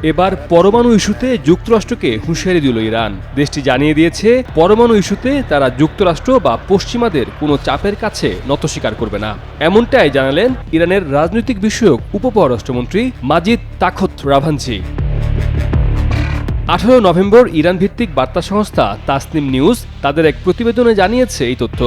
এবার পরমাণু ইস্যুতে যুক্তরাষ্ট্রকে হুঁশিয়ারি দিল ইরান। দেশটি জানিয়ে দিয়েছে পরমাণু ইস্যুতে তারা যুক্তরাষ্ট্র বা পশ্চিমাদের কোনো চাপের কাছে নত স্বীকার করবে না। এমনটাই জানালেন ইরানের রাজনৈতিক বিষয়ক উপপররাষ্ট্রমন্ত্রী মাজিদ তাখত রাভানজি। 18 নভেম্বর ইরান ভিত্তিক বার্তা সংস্থা তাসনিম নিউজ তাদের এক প্রতিবেদনে জানিয়েছে এই তথ্য।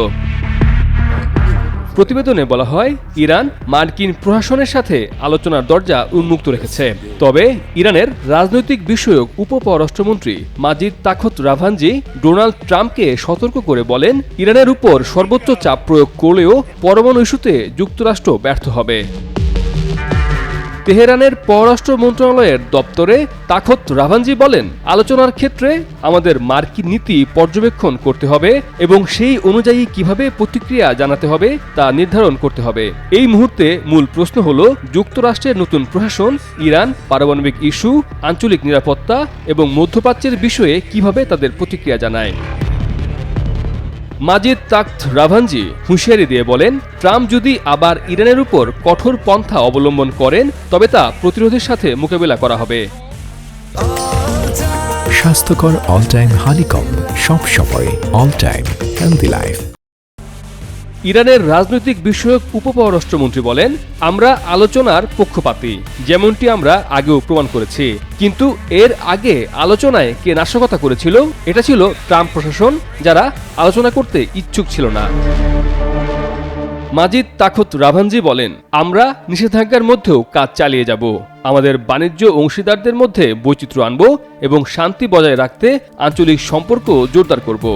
প্রতিবেদনে বলা হয়, ইরান মার্কিন প্রশাসনের সাথে আলোচনার দরজা উন্মুক্ত রেখেছে। তবে ইরানের রাজনৈতিক বিষয়ক উপপররাষ্ট্রমন্ত্রী মাজিদ তাখত রাভানজি ডোনাল্ড ট্রাম্পকে সতর্ক করে বলেন, ইরানের উপর সর্বোচ্চ চাপ প্রয়োগ করলেও পরমাণু ইস্যুতে যুক্তরাষ্ট্র ব্যর্থ হবে। তেহরানের পররাষ্ট্র মন্ত্রণালয়ের দপ্তরে তাখত রাভানজি বলেন, আলোচনার ক্ষেত্রে আমাদের মার্কিন নীতি পর্যবেক্ষণ করতে হবে এবং সেই অনুযায়ী কিভাবে প্রতিক্রিয়া জানাতে হবে তা নির্ধারণ করতে হবে। এই মুহূর্তে মূল প্রশ্ন হল যুক্তরাষ্ট্রের নতুন প্রশাসন ইরান, পারমাণবিক ইস্যু, আঞ্চলিক নিরাপত্তা এবং মধ্যপ্রাচ্যের বিষয়ে কিভাবে তাদের প্রতিক্রিয়া জানায়। মাজিদ তাখত রাভানজি হুঁশিয়ারি দিয়ে বলেন, ট্রাম্প যদি আবার ইরানের উপর কঠোর পন্থা অবলম্বন করেন তবে তা প্রতিরোধের সাথে মোকাবেলা করা হবে। স্বাস্থ্যকর অল টাইম হানিকম, সব সময় অল টাইম হেলদি লাইফ। ইরানের রাজনৈতিক বিষয়ক উপপররাষ্ট্রমন্ত্রী বলেন, আমরা আলোচনার পক্ষপাতী, যেমনটি আমরা আগেও প্রমাণ করেছি। কিন্তু এর আগে আলোচনায় কে নাশকতা করেছিল? এটা ছিল ট্রাম্প প্রশাসন, যারা আলোচনা করতে ইচ্ছুক ছিল না। মাজিদ তাখত রাভানজি বলেন, আমরা নিষেধাজ্ঞার মধ্যেও কাজ চালিয়ে যাব। আমাদের বাণিজ্য অংশীদারদের মধ্যে বৈচিত্র্য আনব এবং শান্তি বজায় রাখতে আঞ্চলিক সম্পর্ক জোরদার করব।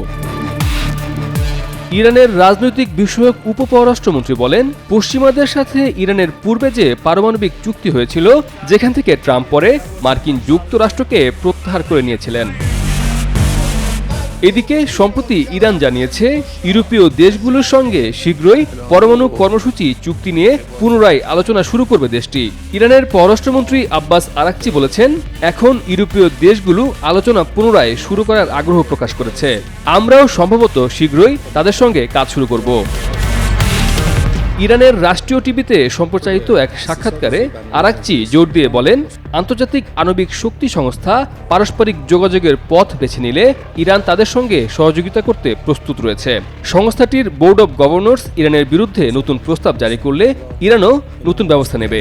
ইরানের রাজনৈতিক বিষয়ক উপপররাষ্ট্রমন্ত্রী বলেন, পশ্চিমাদের সাথে ইরানের পূর্বে যে পারমাণবিক চুক্তি হয়েছিল, যেখান থেকে ট্রাম্প পরে মার্কিন যুক্তরাষ্ট্রকে প্রত্যাহার করে নিয়েছিলেন। এদিকে সম্প্রতি ইরান জানিয়েছে, ইউরোপীয় দেশগুলোর সঙ্গে শীঘ্রই পরমাণু কর্মসূচি চুক্তি নিয়ে পুনরায় আলোচনা শুরু করবে দেশটি। ইরানের পররাষ্ট্রমন্ত্রী আব্বাস আরাকচি বলেছেন, এখন ইউরোপীয় দেশগুলো আলোচনা পুনরায় শুরু করার আগ্রহ প্রকাশ করেছে। আমরাও সম্ভবত শীঘ্রই তাদের সঙ্গে কাজ শুরু করব। ইরানের রাষ্ট্রীয় টিভিতে সম্প্রচারিত এক সাক্ষাৎকারে আরাকচি জোর দিয়ে বলেন, আন্তর্জাতিক আণবিক শক্তি সংস্থা পারস্পরিক যোগাযোগের পথ বেছে নিলে ইরান তাদের সঙ্গে সহযোগিতা করতে প্রস্তুত রয়েছে। সংস্থাটির বোর্ড অব গভর্নর্স ইরানের বিরুদ্ধে নতুন প্রস্তাব জারি করলে ইরানও নতুন ব্যবস্থা নেবে।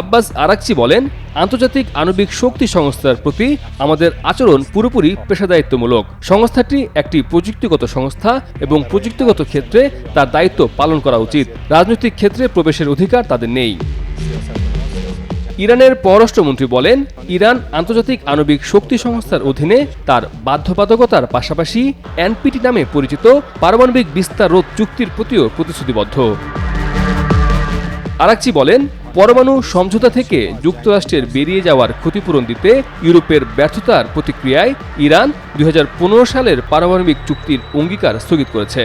আব্বাস আরাকচি বলেন, আন্তর্জাতিক আণবিক শক্তি সংস্থার প্রতি আমাদের আচরণ পুরোপুরি পেশাদারিত্বমূলক। সংস্থাটি একটি প্রযুক্তিগত সংস্থা এবং প্রযুক্তিগত ক্ষেত্রে তার দায়িত্ব পালন করা উচিত। রাজনৈতিক ক্ষেত্রে প্রবেশের অধিকার তাদের নেই। ইরানের পররাষ্ট্রমন্ত্রী বলেন, ইরান আন্তর্জাতিক আণবিক শক্তি সংস্থার অধীনে তার বাধ্যবাধকতার পাশাপাশি এনপিটি নামে পরিচিত পারমাণবিক বিস্তার রোধ চুক্তির প্রতিও প্রতিশ্রুতিবদ্ধ। আরাকচি বলেন, পরমাণু সমঝোতা থেকে যুক্তরাষ্ট্রের বেরিয়ে যাওয়ার ক্ষতিপূরণ দিতে ইউরোপের ব্যর্থতার প্রতিক্রিয়ায় ইরান 2015 সালের পারমাণবিক চুক্তির অঙ্গীকার স্থগিত করেছে।